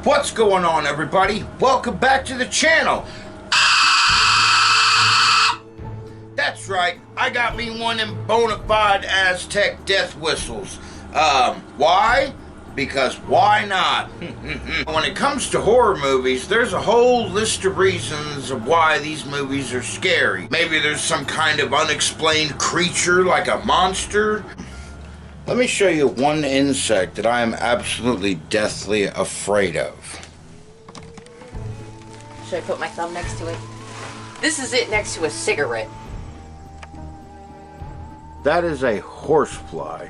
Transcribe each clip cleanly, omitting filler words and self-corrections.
What's going on, everybody? Welcome back to the channel. That's right, I got me one of them bona fide Aztec death whistles. Why? Because why not? When it comes to horror movies, there's a whole list of reasons of why these movies are scary. Maybe there's some kind of unexplained creature like a monster. Let me show you one insect that I am absolutely deathly afraid of. Should I put my thumb next to it? This is it next to a cigarette. That is a horsefly.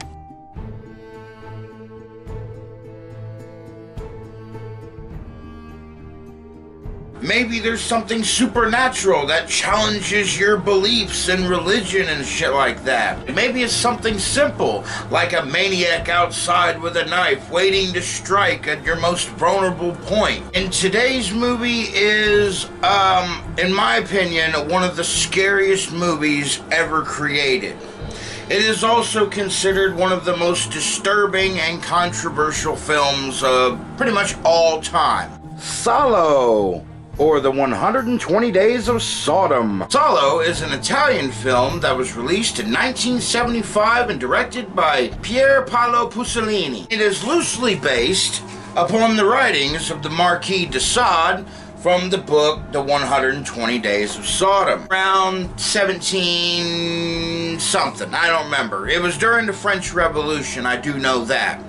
Maybe there's something supernatural that challenges your beliefs in religion and shit like that. Maybe it's something simple, like a maniac outside with a knife waiting to strike at your most vulnerable point. And today's movie is, in my opinion, one of the scariest movies ever created. It is also considered one of the most disturbing and controversial films of pretty much all time. Salo, or the 120 Days of Sodom. Salo is an Italian film that was released in 1975 and directed by Pier Paolo Pasolini. It is loosely based upon the writings of the Marquis de Sade from the book The 120 Days of Sodom. Around 17 something, I don't remember. It was during the French Revolution, I do know that.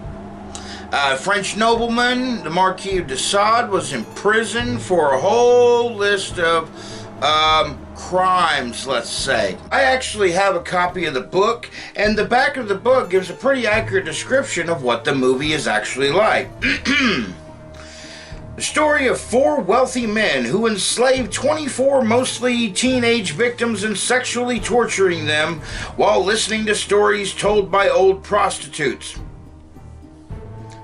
French nobleman, the Marquis de Sade, was imprisoned for a whole list of crimes, let's say. I actually have a copy of the book, and the back of the book gives a pretty accurate description of what the movie is actually like. The story of 4 wealthy men who enslaved 24 mostly teenage victims and sexually torturing them while listening to stories told by old prostitutes.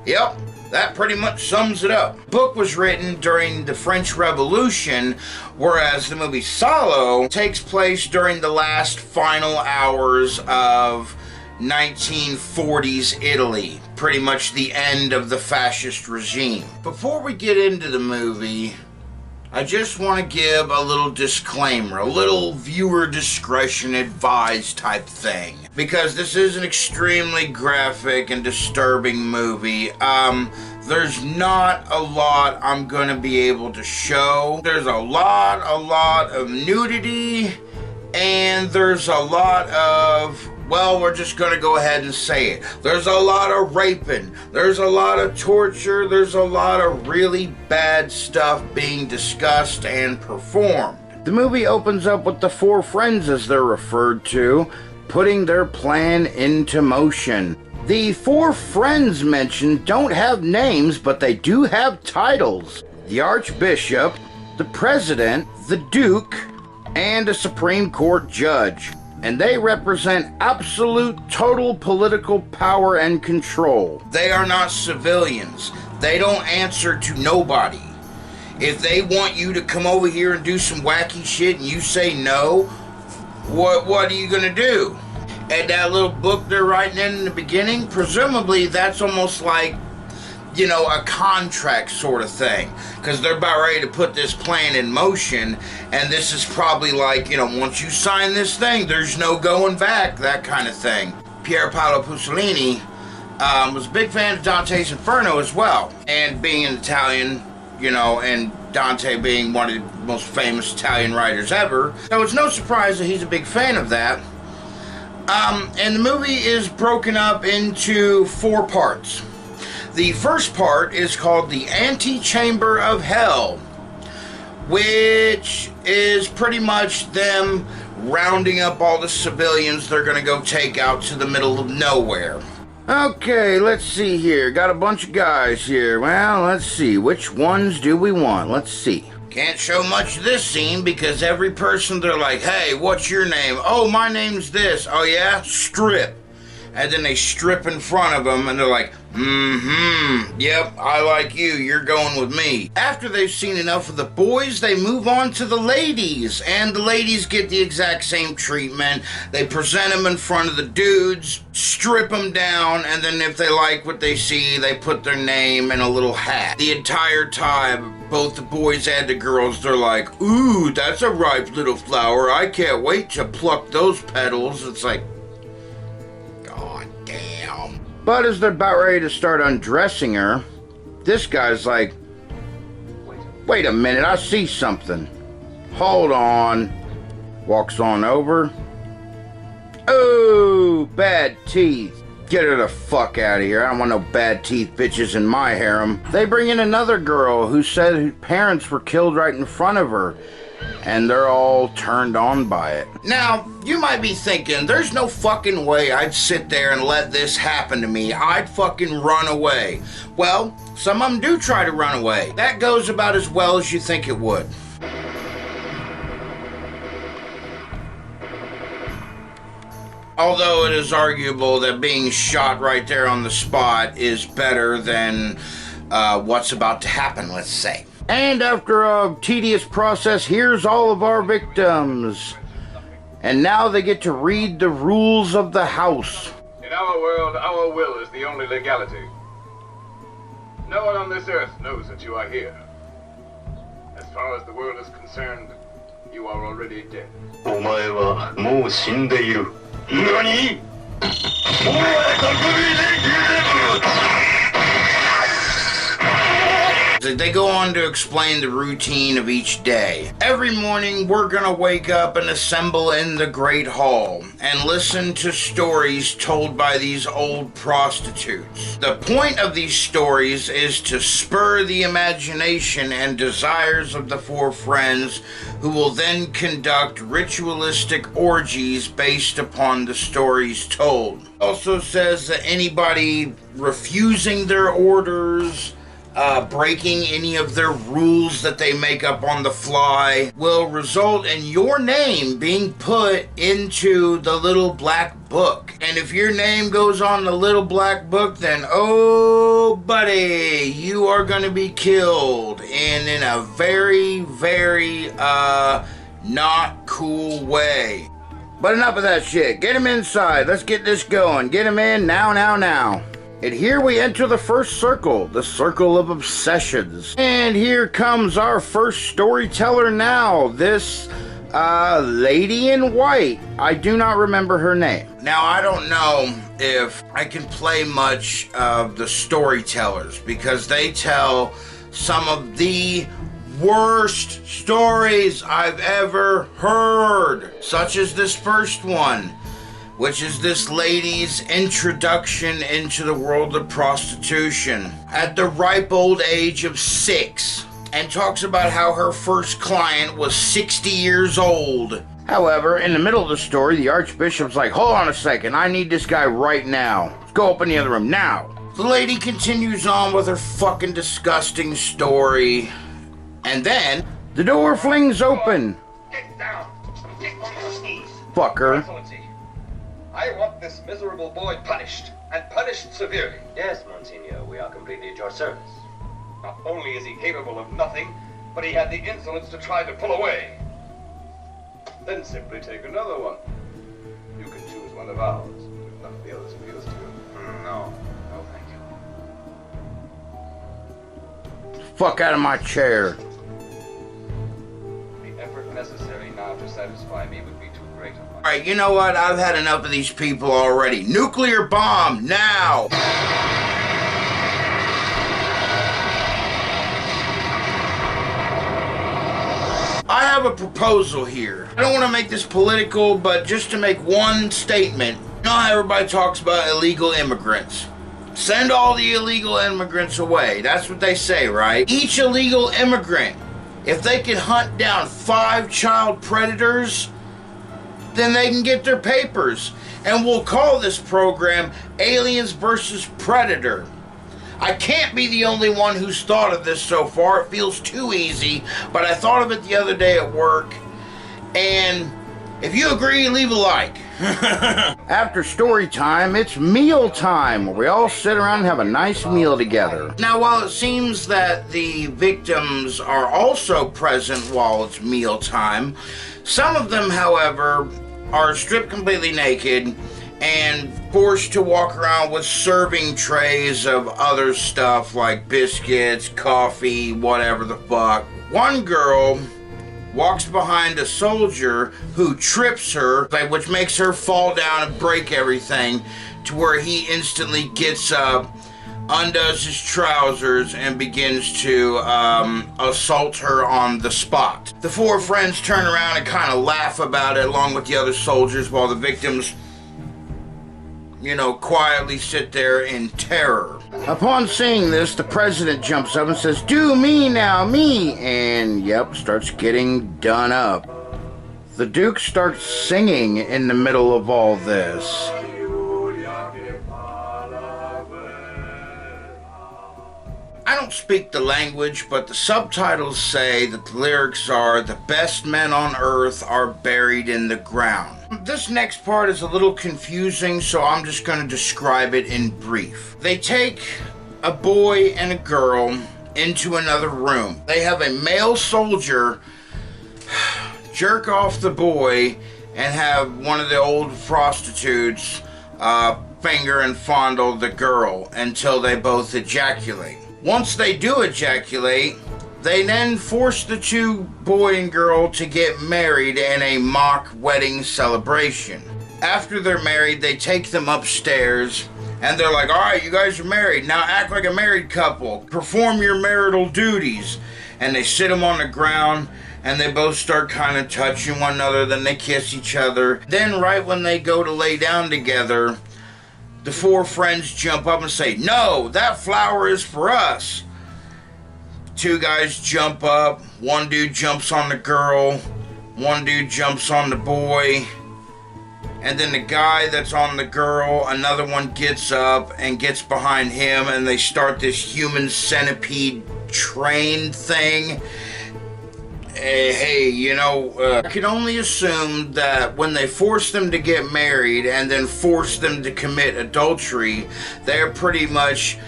Yep, that pretty much sums it up. The book was written during the French Revolution, whereas the movie Salo takes place during the last final hours of 1940s Italy, pretty much the end of the fascist regime. Before we get into the movie, I just want to give a little disclaimer, a little viewer discretion advised type thing, because this is an extremely graphic and disturbing movie. There's not a lot I'm going to be able to show. There's a lot of nudity, and there's a lot of, well, we're just going to go ahead and say it. There's a lot of raping. There's a lot of torture. There's a lot of really bad stuff being discussed and performed. The movie opens up with the 4 friends, as they're referred to, putting their plan into motion. The 4 friends mentioned don't have names, but they do have titles. The Archbishop, the President, the Duke, and a Supreme Court Judge. And they represent absolute total political power and control. They are not civilians. They don't answer to nobody. If they want you to come over here and do some wacky shit and you say no, what are you gonna do? And that little book they're writing in the beginning, presumably that's almost like, you know, a contract sort of thing, because they're about ready to put this plan in motion, and this is probably like, you know, once you sign this thing, there's no going back, that kind of thing. Pier Paolo Pasolini was a big fan of Dante's Inferno as well, and being an Italian, you know, and Dante being one of the most famous Italian writers ever, so it's no surprise that he's a big fan of that. And the movie is broken up into 4 parts. The first part is called The Antechamber of Hell, which is pretty much them rounding up all the civilians they're going to go take out to the middle of nowhere. Okay, let's see here. Got a bunch of guys here. Well, let's see. Which ones do we want? Let's see. Can't show much of this scene because every person, they're like, hey, what's your name? Oh, my name's this. Oh, yeah? Strip. and then they strip in front of them, and they're like, yep, I like you, you're going with me. After they've seen enough of the boys, they move on to the ladies, and the ladies get the exact same treatment. They present them in front of the dudes, strip them down, and then if they like what they see, they put their name in a little hat. The entire time, both the boys and the girls, they're like, ooh, that's a ripe little flower, I can't wait to pluck those petals. It's like, god damn. But as they're about ready to start undressing her, this guy's like, wait a minute, I see something. Hold on. Walks on over. Oh, bad teeth. Get her the fuck out of here. I don't want no bad teeth bitches in my harem. They bring in another girl who said her parents were killed right in front of her, and they're all turned on by it. Now, you might be thinking, there's no fucking way I'd sit there and let this happen to me. I'd fucking run away. Well, some of them do try to run away. That goes about as well as you think it would. Although it is arguable that being shot right there on the spot is better than what's about to happen, let's say. And after a tedious process, here's all of our victims. And now they get to read the rules of the house. In our world, our will is the only legality. No one on this earth knows that you are here. As far as the world is concerned, you are already dead. お前はもう死んでいる。何？お前は匠で They go on to explain the routine of each day. Every morning, we're gonna wake up and assemble in the Great Hall and listen to stories told by these old prostitutes. The point of these stories is to spur the imagination and desires of the four friends, who will then conduct ritualistic orgies based upon the stories told. It also says that anybody refusing their orders, breaking any of their rules that they make up on the fly, will result in your name being put into the little black book. And if your name goes on the little black book, then oh buddy, you are going to be killed, and in a very, very not cool way. But enough of that shit. Get him inside. Let's get this going. Get him in now, now, now. And here we enter the first circle, the circle of obsessions. And here comes our first storyteller now, this lady in white. I do not remember her name. Now, I don't know if I can play much of the storytellers, because they tell some of the worst stories I've ever heard, such as this first one, which is this lady's introduction into the world of prostitution at the ripe old age of 6, and talks about how her first client was 60 years old. However, in the middle of the story, the Archbishop's like, hold on a second, I need this guy right now. Let's go open the other room now. The lady continues on with her fucking disgusting story, and then the door flings open. Get down! Get on your knees! Fucker. I want this miserable boy punished, and punished severely. Yes, Monsignor, we are completely at your service. Not only is he capable of nothing, but he had the insolence to try to pull away. Then simply take another one. You can choose one of ours, if none of the others appeals to you. No, thank you. Fuck out of my chair. The effort necessary now to satisfy me would be too great. Alright, you know what? I've had enough of these people already. Nuclear bomb, now! I have a proposal here. I don't want to make this political, but just to make one statement. You know how everybody talks about illegal immigrants? Send all the illegal immigrants away. That's what they say, right? Each illegal immigrant, if they can hunt down 5 child predators, then they can get their papers. And we'll call this program Aliens versus Predator. I can't be the only one who's thought of this so far. It feels too easy, but I thought of it the other day at work. And if you agree, leave a like. After story time, it's meal time, where we all sit around and have a nice meal together. Now, while it seems that the victims are also present while it's meal time, some of them, however, are stripped completely naked and forced to walk around with serving trays of other stuff like biscuits, coffee, whatever the fuck. One girl walks behind a soldier who trips her, which makes her fall down and break everything, to where he instantly gets up, undoes his trousers, and begins to assault her on the spot. The four friends turn around and kind of laugh about it along with the other soldiers, while the victims, quietly sit there in terror. Upon seeing this, the president jumps up and says, "Do me now, me!" And yep, starts getting done up. The Duke starts singing in the middle of all this. I don't speak the language, but the subtitles say that the lyrics are, "The best men on earth are buried in the ground." This next part is a little confusing, so I'm just going to describe it in brief. They take a boy and a girl into another room. They have a male soldier jerk off the boy and have one of the old prostitutes finger and fondle the girl until they both ejaculate. Once they do ejaculate, they then force the two boy and girl to get married in a mock wedding celebration. After they're married, they take them upstairs and they're like, "All right, you guys are married. Now act like a married couple. Perform your marital duties." And they sit them on the ground and they both start kind of touching one another. Then they kiss each other. Then right when they go to lay down together, the four friends jump up and say, "No, that flower is for us." Two guys jump up. One dude jumps on the girl. One dude jumps on the boy. And then the guy that's on the girl, another one gets up and gets behind him, and they start this human centipede train thing. I can only assume that when they force them to get married and then force them to commit adultery, they're pretty much,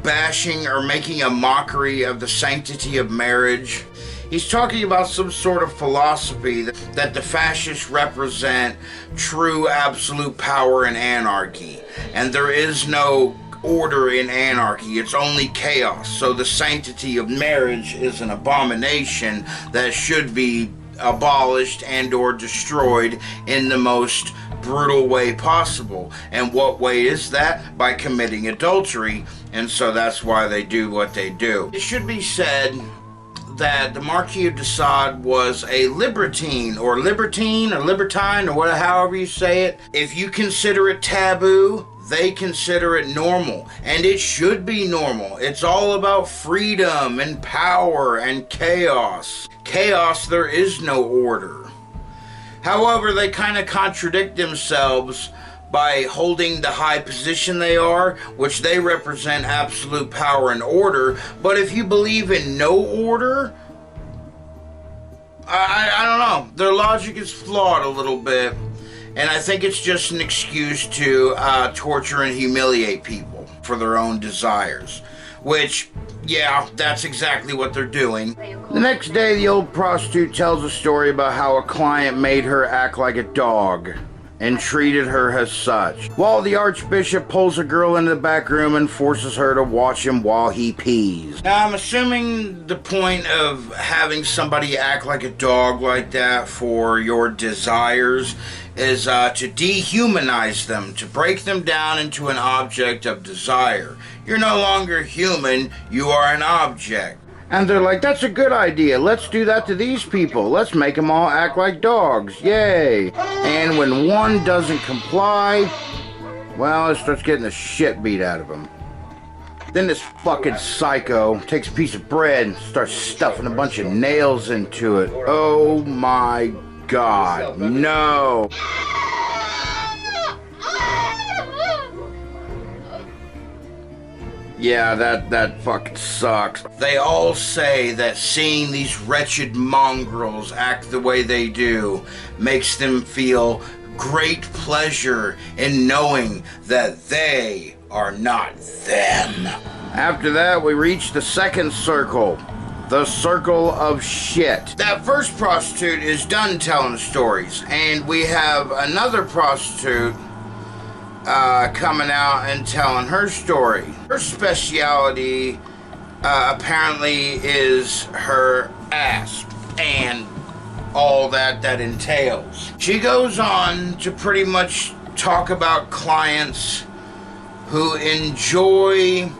bashing or making a mockery of the sanctity of marriage. He's talking about some sort of philosophy that the fascists represent true absolute power and anarchy. And there is no order in anarchy, it's only chaos. So the sanctity of marriage is an abomination that should be abolished and or destroyed in the most brutal way possible. And what way is that? By committing adultery. And so that's why they do what they do. It should be said that the Marquis of de Sade was a libertine or libertine or however you say it. If you consider it taboo, they consider it normal, and it should be normal. It's all about freedom and power and chaos. Chaos, there is no order. However, they kind of contradict themselves by holding the high position they are, which they represent absolute power and order. But if you believe in no order, I don't know. Their logic is flawed a little bit. And I think it's just an excuse to torture and humiliate people for their own desires. Which, yeah, that's exactly what they're doing. The next day, the old prostitute tells a story about how a client made her act like a dog and treated her as such, while the Archbishop pulls a girl into the back room and forces her to watch him while he pees. Now, I'm assuming the point of having somebody act like a dog like that for your desires is to dehumanize them, to break them down into an object of desire. You're no longer human, you are an object. And they're like, "That's a good idea. Let's do that to these people. Let's make them all act like dogs. Yay." And when one doesn't comply, well, it starts getting the shit beat out of him. Then this fucking psycho takes a piece of bread and starts stuffing a bunch of nails into it. Oh my God, no. Yeah, that fucking sucks. They all say that seeing these wretched mongrels act the way they do makes them feel great pleasure in knowing that they are not them. After that, we reach the second circle. The circle of shit. That first prostitute is done telling stories, and we have another prostitute coming out and telling her story. Her speciality apparently is her ass and all that entails. She goes on to pretty much talk about clients who enjoy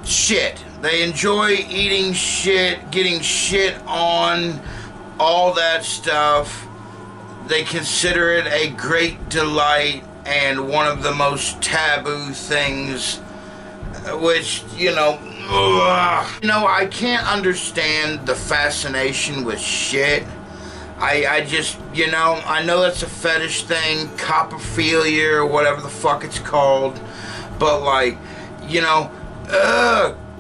shit. They enjoy eating shit, getting shit on, all that stuff. They consider it a great delight and one of the most taboo things, which, I can't understand the fascination with shit. I just, I know that's a fetish thing, coprophilia or whatever the fuck it's called, but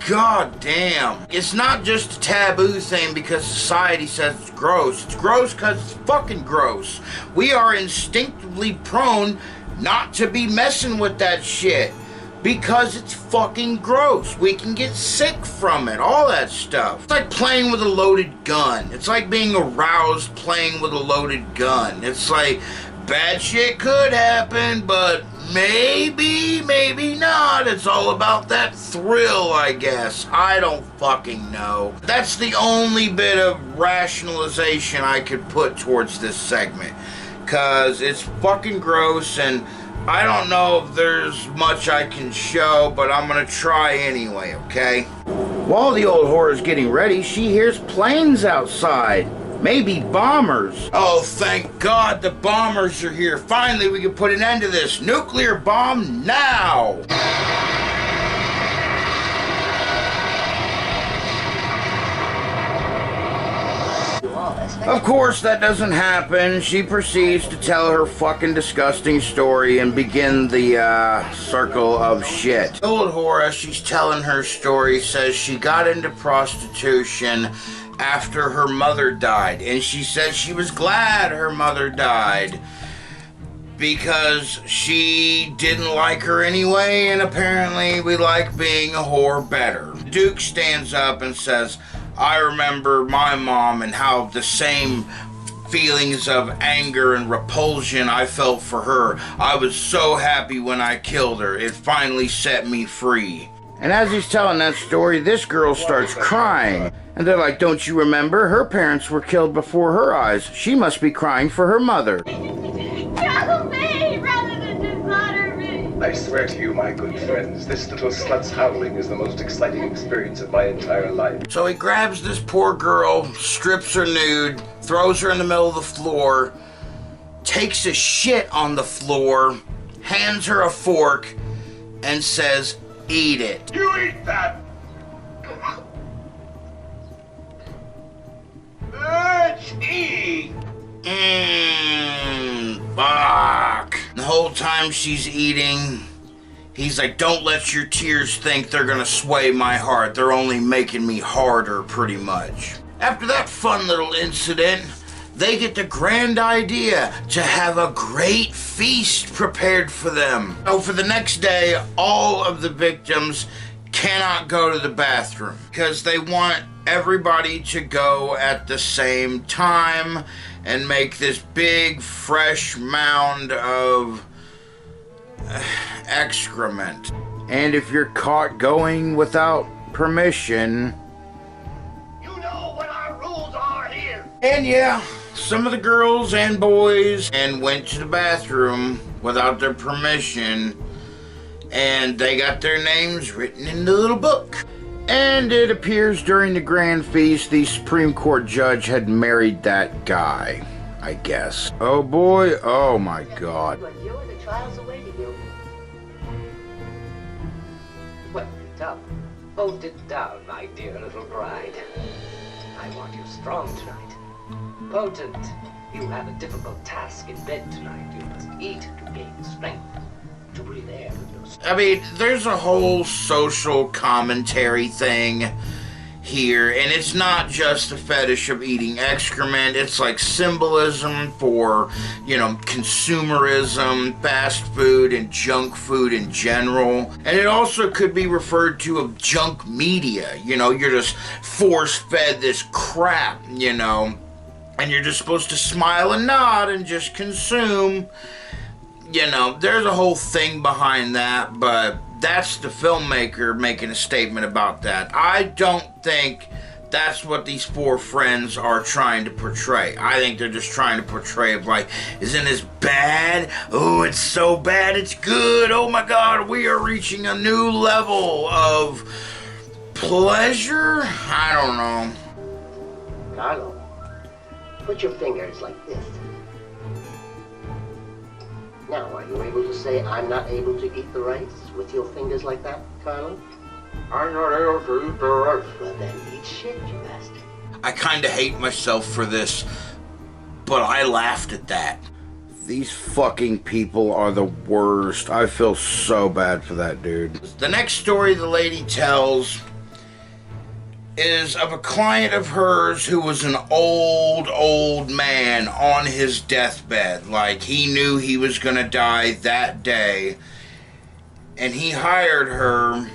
God damn. It's not just a taboo thing because society says it's gross. It's gross because it's fucking gross. We are instinctively prone not to be messing with that shit because it's fucking gross. We can get sick from it, all that stuff. It's like playing with a loaded gun. It's like being aroused playing with a loaded gun. It's like bad shit could happen, but maybe not. It's all about that thrill, I guess. I don't fucking know. That's the only bit of rationalization I could put towards this segment. Cause it's fucking gross and I don't know if there's much I can show, but I'm gonna try anyway, okay? While the old whore is getting ready, she hears planes outside. Maybe bombers. Oh, thank God the bombers are here. Finally, we can put an end to this. Nuclear bomb now! Of course, that doesn't happen. She proceeds to tell her fucking disgusting story and begin the circle of shit. The old whore, as she's telling her story, says she got into prostitution after her mother died, and she said she was glad her mother died because she didn't like her anyway, and apparently we like being a whore better. Duke stands up and says, I remember my mom and how the same feelings of anger and repulsion I felt for her. I was so happy when I killed her. It finally set me free. And as he's telling that story, this girl starts crying. And they're like, don't you remember? Her parents were killed before her eyes. She must be crying for her mother. Kill me rather than dishonor me. I swear to you, my good friends, this little slut's howling is the most exciting experience of my entire life. So he grabs this poor girl, strips her nude, throws her in the middle of the floor, takes a shit on the floor, hands her a fork, and says, eat it. You eat that! Let's eat! Fuck. The whole time she's eating, he's like, don't let your tears think they're gonna sway my heart. They're only making me harder, pretty much. After that fun little incident, they get the grand idea to have a great feast prepared for them. So for the next day, all of the victims cannot go to the bathroom because they want everybody to go at the same time and make this big fresh mound of excrement. And if you're caught going without permission, You know what our rules are here! and yeah, some of the girls and boys went to the bathroom without their permission, and they got their names written in the little book. And it appears during the grand feast, the Supreme Court judge had married that guy, I guess. Oh boy, oh my God. But you and the trials awaiting you. Well, up. Hold it down, my dear little bride. I want you strong tonight. Potent. You have a difficult task in bed tonight. You must eat to gain strength. To breathe air with no strength. I mean, there's a whole social commentary thing here, and it's not just a fetish of eating excrement. It's like symbolism for, you know, consumerism, fast food, and junk food in general. And it also could be referred to of junk media. You know, you're just force-fed this crap, you know, and you're just supposed to smile and nod and just consume. You know, there's a whole thing behind that, but that's the filmmaker making a statement about that. I don't think that's what these four friends are trying to portray. I think they're just trying to portray of like, isn't this bad? Oh, it's so bad, it's good. Oh my God, we are reaching a new level of pleasure? I don't know. Carlo, put your fingers like this. Now, are you able to say I'm not able to eat the rice with your fingers like that, Carlo? I'm not able to eat the rice. Well, then eat shit, you bastard. I kind of hate myself for this, but I laughed at that. These fucking people are the worst. I feel so bad for that dude. The next story the lady tells is of a client of hers who was an old man on his deathbed. Like, he knew he was gonna die that day, and he hired her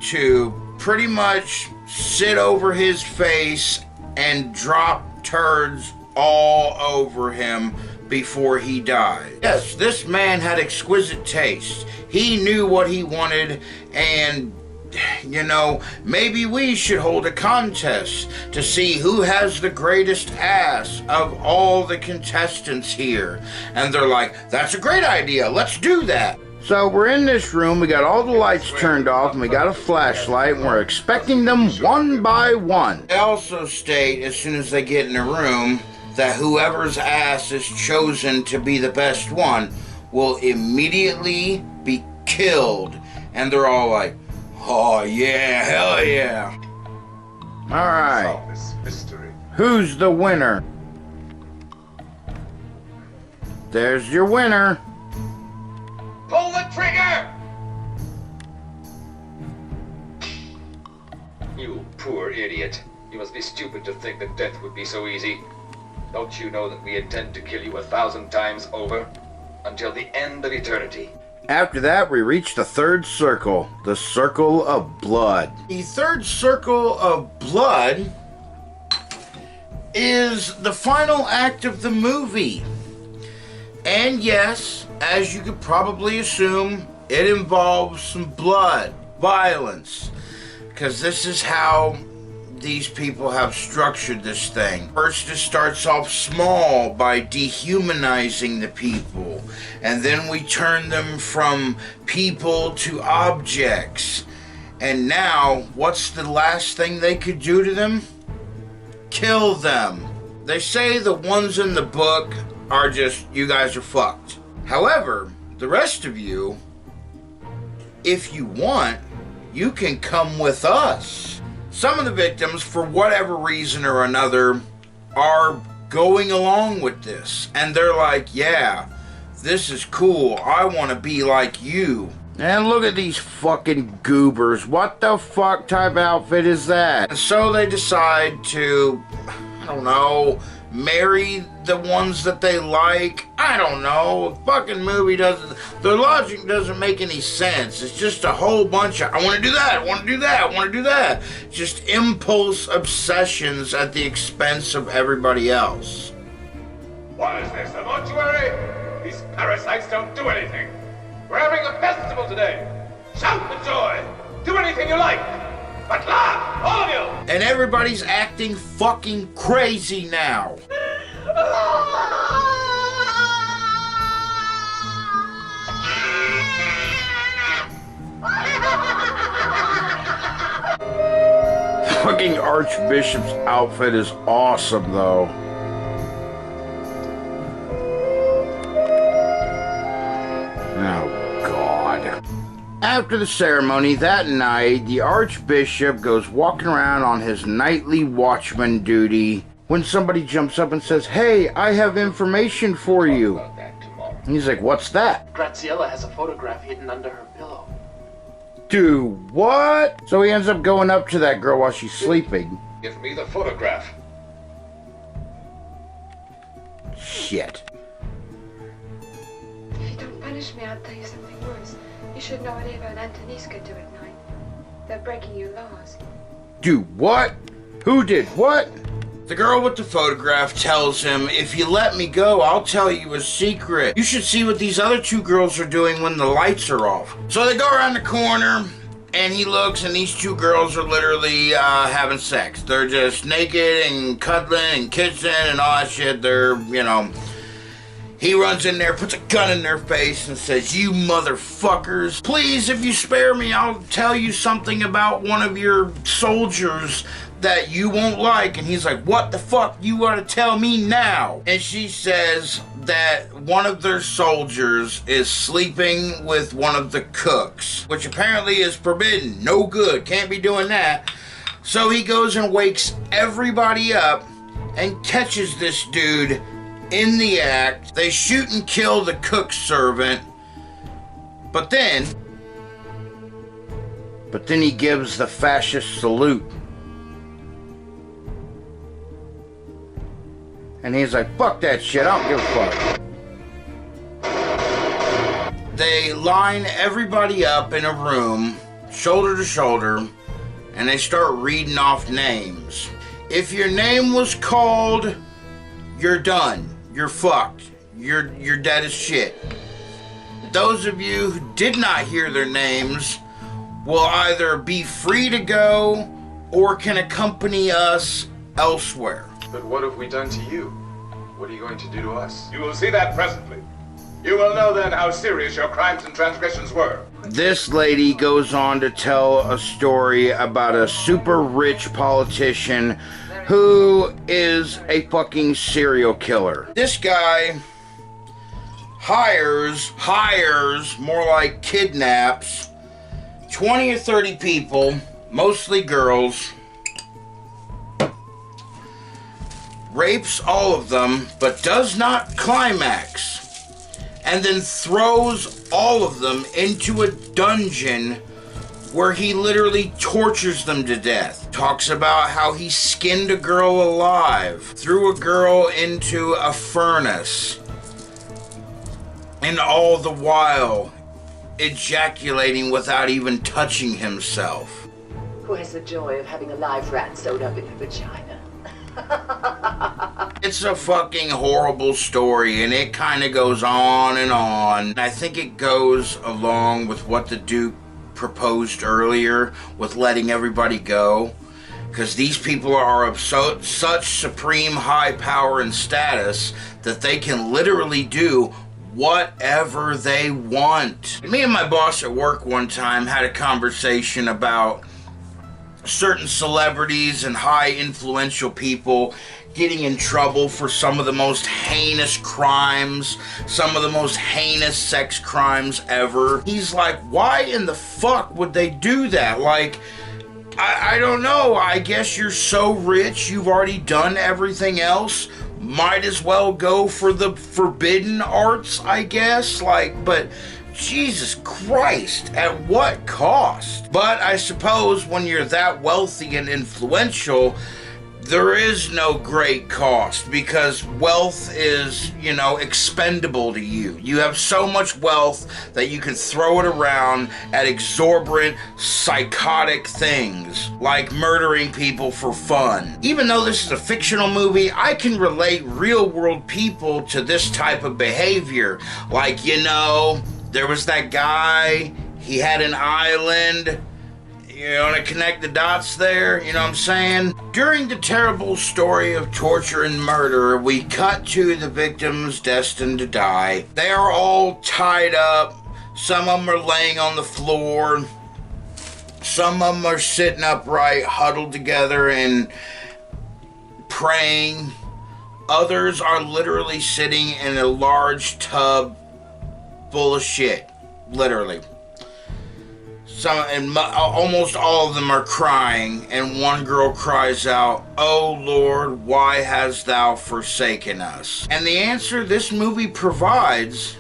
to pretty much sit over his face and drop turds all over him before he died. Yes, this man had exquisite taste. He knew what he wanted, and you know, maybe we should hold a contest to see who has the greatest ass of all the contestants here. And they're like, that's a great idea, let's do that. So we're in this room, we got all the lights turned off, and we got a flashlight, and we're expecting them one by one. They also state, as soon as they get in the room, that whoever's ass is chosen to be the best one will immediately be killed. And they're all like, oh yeah, hell yeah. Alright. Solve this mystery. Who's the winner? There's your winner. Pull the trigger! You poor idiot. You must be stupid to think that death would be so easy. Don't you know that we intend to kill you 1,000 times over? Until the end of eternity. After that, we reach the third circle, the circle of blood. The third circle of blood is the final act of the movie. And yes, as you could probably assume, it involves some blood, violence, because this is how these people have structured this thing. First, it starts off small by dehumanizing the people, and then we turn them from people to objects. And now, what's the last thing they could do to them? Kill them. They say the ones in the book are just, you guys are fucked. However, the rest of you, if you want, you can come with us. Some of the victims, for whatever reason or another, are going along with this. And they're like, yeah, this is cool. I want to be like you. And look at these fucking goobers. What the fuck type outfit is that? And so they decide to, I don't know, marry the ones that they like. I don't know. A fucking movie doesn't, the logic doesn't make any sense. It's just a whole bunch of, I want to do that, I want to do that, I want to do that. Just impulse obsessions at the expense of everybody else. What is this, a mortuary? These parasites don't do anything. We're having a festival today. Shout with joy. Do anything you like. But laugh, all of you! And everybody's acting fucking crazy now. Fucking Archbishop's outfit is awesome, though. Oh, God. After the ceremony that night, the Archbishop goes walking around on his nightly watchman duty when somebody jumps up and says, "Hey, I have information for you." And he's like, "What's that?" Graziella has a photograph hidden under her pillow. Do what? So he ends up going up to that girl while she's sleeping. Give me the photograph. Shit. If you don't punish me, I'll tell you something worse. You should know what Ava and Antoniska do at night. They're breaking your laws. Do what? Who did what? The girl with the photograph tells him, if you let me go, I'll tell you a secret. You should see what these other two girls are doing when the lights are off. So they go around the corner, and he looks, and these two girls are literally having sex. They're just naked and cuddling and kissing and all that shit. They're, you know... He runs in there, puts a gun in their face, and says, you motherfuckers, please, if you spare me, I'll tell you something about one of your soldiers that you won't like. And he's like, what the fuck you gotta tell me now? And she says that one of their soldiers is sleeping with one of the cooks, which apparently is forbidden. No good, can't be doing that. So he goes and wakes everybody up and catches this dude in the act. They shoot and kill the cook servant, but then he gives the fascist salute. And he's like, fuck that shit, I don't give a fuck. They line everybody up in a room, shoulder to shoulder, and they start reading off names. If your name was called, you're done. You're fucked. You're dead as shit. Those of you who did not hear their names will either be free to go or can accompany us elsewhere. But what have we done to you? What are you going to do to us? You will see that presently. You will know then how serious your crimes and transgressions were. This lady goes on to tell a story about a super rich politician who is a fucking serial killer. This guy hires, more like kidnaps, 20 or 30 people, mostly girls, rapes all of them, but does not climax, and then throws all of them into a dungeon where he literally tortures them to death. Talks about how he skinned a girl alive, threw a girl into a furnace, and all the while ejaculating without even touching himself. Who has the joy of having a live rat sewed up in her vagina? It's a fucking horrible story, and it kind of goes on and on. I think it goes along with what the Duke proposed earlier with letting everybody go, because these people are of such supreme high power and status that they can literally do whatever they want. Me and my boss at work one time had a conversation about certain celebrities and high influential people getting in trouble for some of the most heinous crimes, some of the most heinous sex crimes ever. He's like, why in the fuck would they do that? Like, I don't know. I guess you're so rich, you've already done everything else. Might as well go for the forbidden arts, I guess. Like, but Jesus Christ, at what cost? But I suppose when you're that wealthy and influential, there is no great cost, because wealth is, you know, expendable to you. You have so much wealth that you can throw it around at exorbitant, psychotic things, like murdering people for fun. Even though this is a fictional movie, I can relate real-world people to this type of behavior. Like, you know, there was that guy, he had an island. You want to connect the dots there? You know what I'm saying? During the terrible story of torture and murder, we cut to the victims destined to die. They are all tied up. Some of them are laying on the floor. Some of them are sitting upright, huddled together and praying. Others are literally sitting in a large tub full of shit. Literally. Almost all of them are crying, and one girl cries out, "Oh Lord, why hast thou forsaken us?" And the answer this movie provides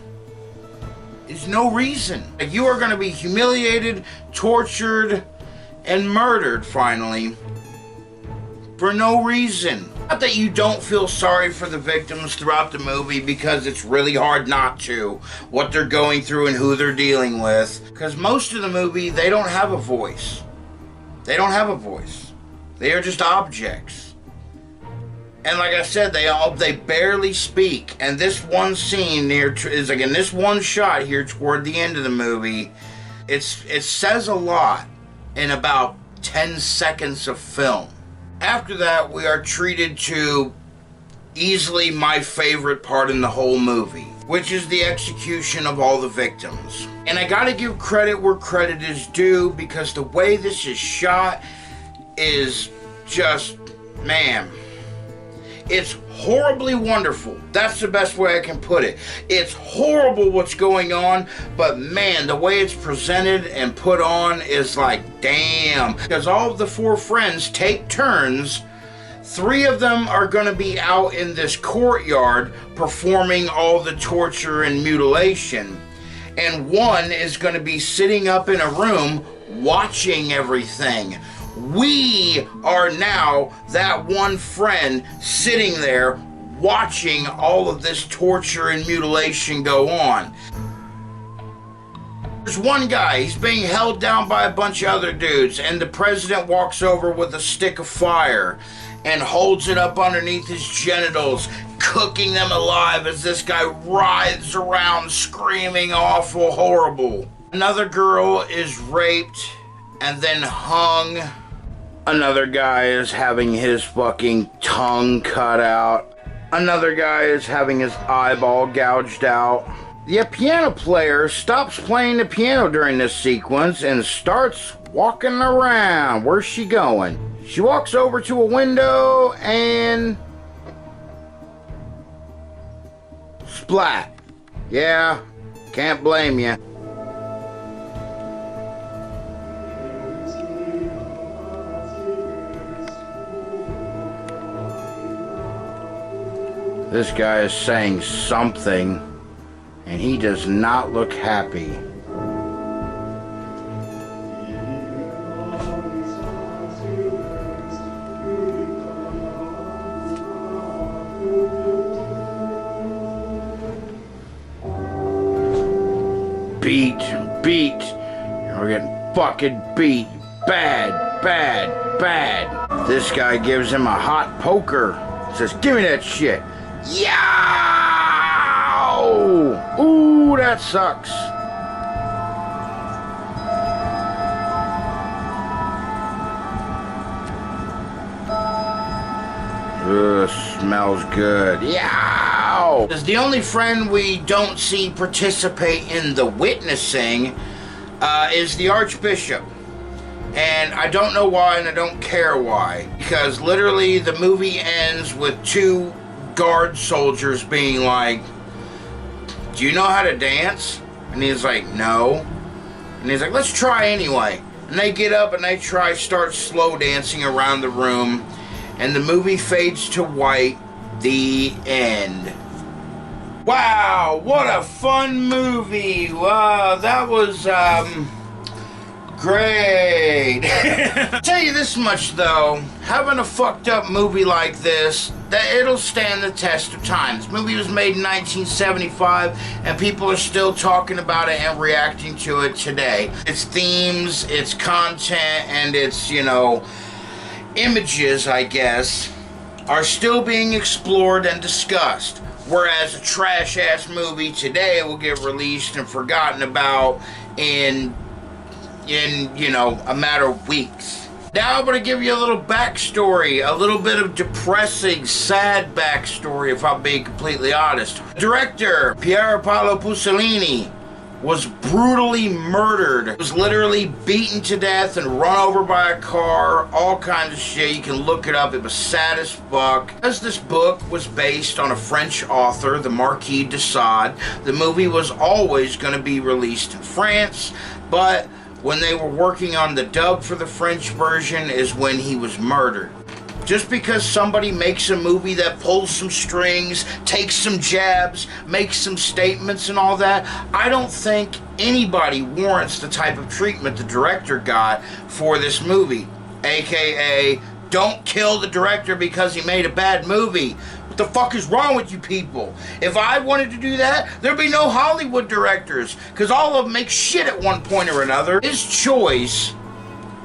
is There's no reason. Like, you are going to be humiliated, tortured, and murdered finally for no reason. Not that you don't feel sorry for the victims throughout the movie, because it's really hard not to, what they're going through and who they're dealing with. Because most of the movie, they don't have a voice. They don't have a voice. They are just objects. And like I said, they barely speak. And this one scene here is, again, this one shot here toward the end of the movie, it says a lot in about 10 seconds of film. After that, we are treated to easily my favorite part in the whole movie, which is the execution of all the victims. And I gotta give credit where credit is due, because the way this is shot is just, man, it's horribly wonderful. That's the best way I can put it. It's horrible what's going on, but man, the way it's presented and put on is like, damn. Because all of the 4 friends take turns. 3 of them are going to be out in this courtyard performing all the torture and mutilation. And 1 is going to be sitting up in a room watching everything. We are now that 1 friend sitting there watching all of this torture and mutilation go on. There's 1 guy, he's being held down by a bunch of other dudes, and the president walks over with a stick of fire and holds it up underneath his genitals, cooking them alive as this guy writhes around screaming awful, horrible. Another girl is raped and then hung. Another guy is having his fucking tongue cut out. Another guy is having his eyeball gouged out. The piano player stops playing the piano during this sequence and starts walking around. Where's she going? She walks over to a window and... splat. Yeah, can't blame you. This guy is saying something, and he does not look happy. Beat. We're getting fucking beat. Bad. This guy gives him a hot poker. Says, give me that shit. Yow! Ooh, that sucks. Ugh, smells good. Yow! As the only friend we don't see participate in the witnessing is the Archbishop. And I don't know why, and I don't care why. Because literally the movie ends with 2 guard soldiers being like, do you know how to dance? And he's like, no. And he's like, let's try anyway. And they get up and they start slow dancing around the room. And the movie fades to white. The end. Wow, what a fun movie. Wow, that was, great. I'll tell you this much though, having a fucked up movie like this, that it'll stand the test of time. This movie was made in 1975 and people are still talking about it and reacting to it today. Its themes, its content, and its, images, I guess, are still being explored and discussed. Whereas a trash-ass movie today will get released and forgotten about in a matter of weeks. Now I'm going to give you a little backstory, a little bit of depressing, sad backstory, if I'm being completely honest. Director Pier Paolo Pasolini was brutally murdered. Was literally beaten to death and run over by a car, all kinds of shit. You can look it up. It was sad as fuck. As this book was based on a French author, the Marquis de Sade, the movie was always going to be released in France, but when they were working on the dub for the French version is when he was murdered. Just because somebody makes a movie that pulls some strings, takes some jabs, makes some statements and all that, I don't think anybody warrants the type of treatment the director got for this movie. AKA, don't kill the director because he made a bad movie. What the fuck is wrong with you people? If I wanted to do that, there'd be no Hollywood directors, because all of them make shit at one point or another. His choice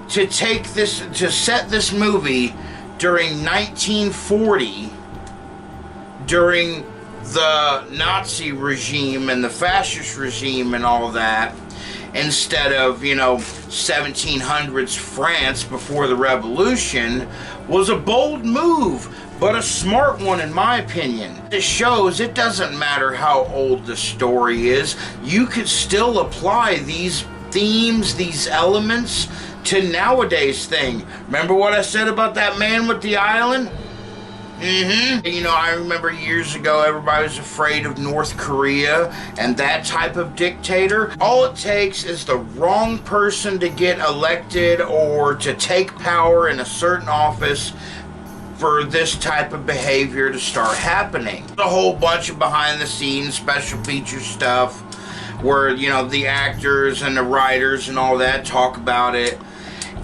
to set this movie during 1940, during the Nazi regime and the fascist regime and all that, instead of, 1700s France before the revolution, was a bold move, but a smart one in my opinion. It shows it doesn't matter how old the story is, you could still apply these themes, these elements, to nowadays thing. Remember what I said about that man with the island? I remember years ago everybody was afraid of North Korea and that type of dictator. All it takes is the wrong person to get elected or to take power in a certain office for this type of behavior to start happening. A whole bunch of behind the scenes special feature stuff where, the actors and the writers and all that talk about it.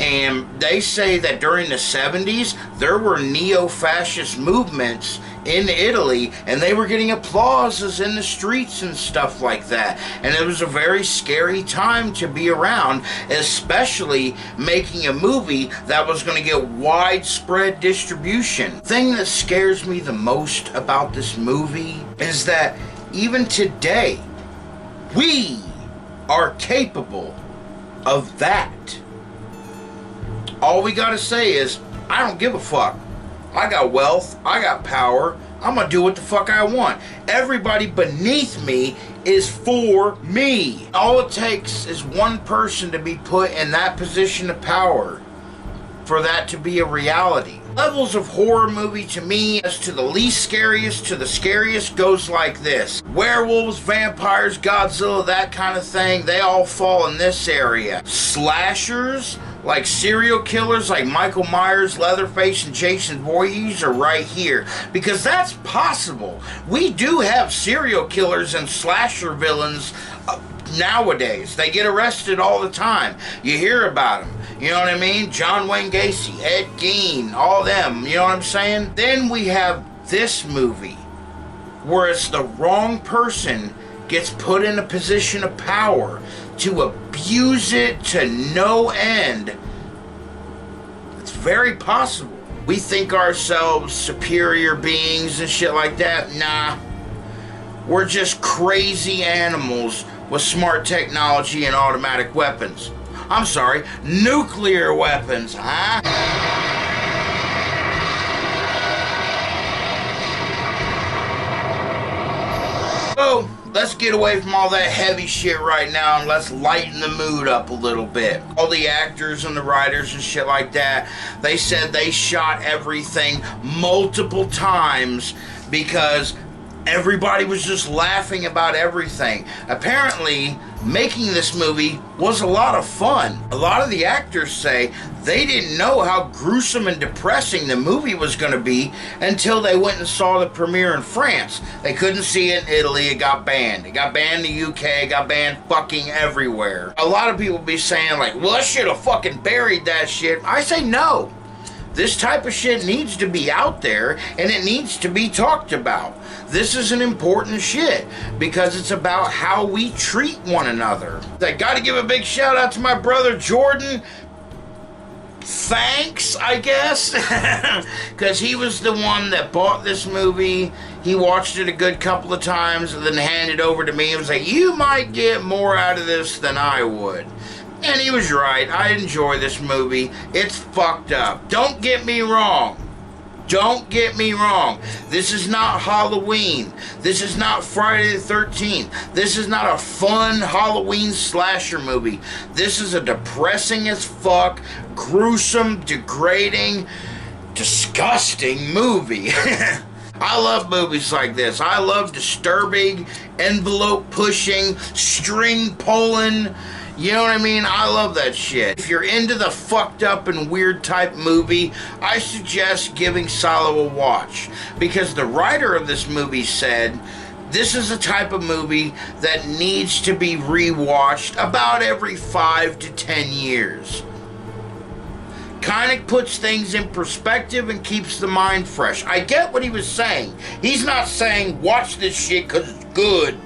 And they say that during the 70s, there were neo-fascist movements in Italy, and they were getting applauses in the streets and stuff like that. And it was a very scary time to be around, especially making a movie that was going to get widespread distribution. The thing that scares me the most about this movie is that even today, we are capable of that. All we gotta say is, I don't give a fuck. I got wealth, I got power, I'm gonna do what the fuck I want. Everybody beneath me is for me. All it takes is one person to be put in that position of power for that to be a reality. Levels of horror movie to me, as to the least scariest to the scariest, goes like this. Werewolves, vampires, Godzilla, that kind of thing, they all fall in this area. Slashers, like serial killers like Michael Myers, Leatherface, and Jason Voorhees are right here. Because that's possible. We do have serial killers and slasher villains nowadays. They get arrested all the time. You hear about them. You know what I mean? John Wayne Gacy, Ed Gein, all them. You know what I'm saying? Then we have this movie where it's the wrong person gets put in a position of power to abuse it to no end. It's very possible. We think ourselves superior beings and shit like that. Nah. We're just crazy animals with smart technology and automatic weapons. I'm sorry, nuclear weapons, huh? So, let's get away from all that heavy shit right now and let's lighten the mood up a little bit. All the actors and the writers and shit like that, they said they shot everything multiple times because everybody was just laughing about everything. Apparently, making this movie was a lot of fun. A lot of the actors say they didn't know how gruesome and depressing the movie was going to be until they went and saw the premiere in France. They couldn't see it in Italy, it got banned. It got banned in the UK, it got banned fucking everywhere. A lot of people be saying like, well, I should have fucking buried that shit. I say no. This type of shit needs to be out there and it needs to be talked about. This is an important shit because it's about how we treat one another. I gotta give a big shout out to my brother Jordan. Thanks, I guess, because he was the one that bought this movie. He watched it a good couple of times and then handed it over to me and was like, you might get more out of this than I would. And he was right. I enjoy this movie. It's fucked up. Don't get me wrong. Don't get me wrong. This is not Halloween. This is not Friday the 13th. This is not a fun Halloween slasher movie. This is a depressing as fuck, gruesome, degrading, disgusting movie. I love movies like this. I love disturbing, envelope pushing, string pulling, You know what I mean? I love that shit. If you're into the fucked up and weird type movie, I suggest giving Salo a watch. Because the writer of this movie said, this is a type of movie that needs to be rewatched about every 5 to 10 years. Kind of puts things in perspective and keeps the mind fresh. I get what he was saying. He's not saying watch this shit because it's good.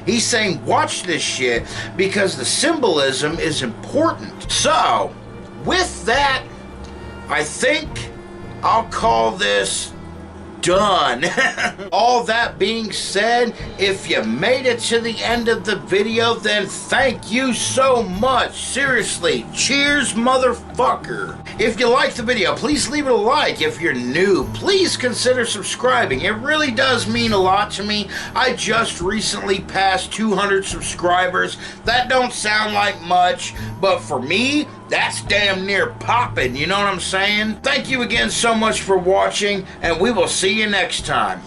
He's saying watch this shit because the symbolism is important. So, with that, I think I'll call this done. All that being said, if you made it to the end of the video, then thank you so much. Seriously, cheers, motherfucker. If you liked the video, please leave it a like. If you're new, please consider subscribing. It really does mean a lot to me. I just recently passed 200 subscribers. That don't sound like much, but for me, that's damn near popping, you know what I'm saying? Thank you again so much for watching, and we will see you next time.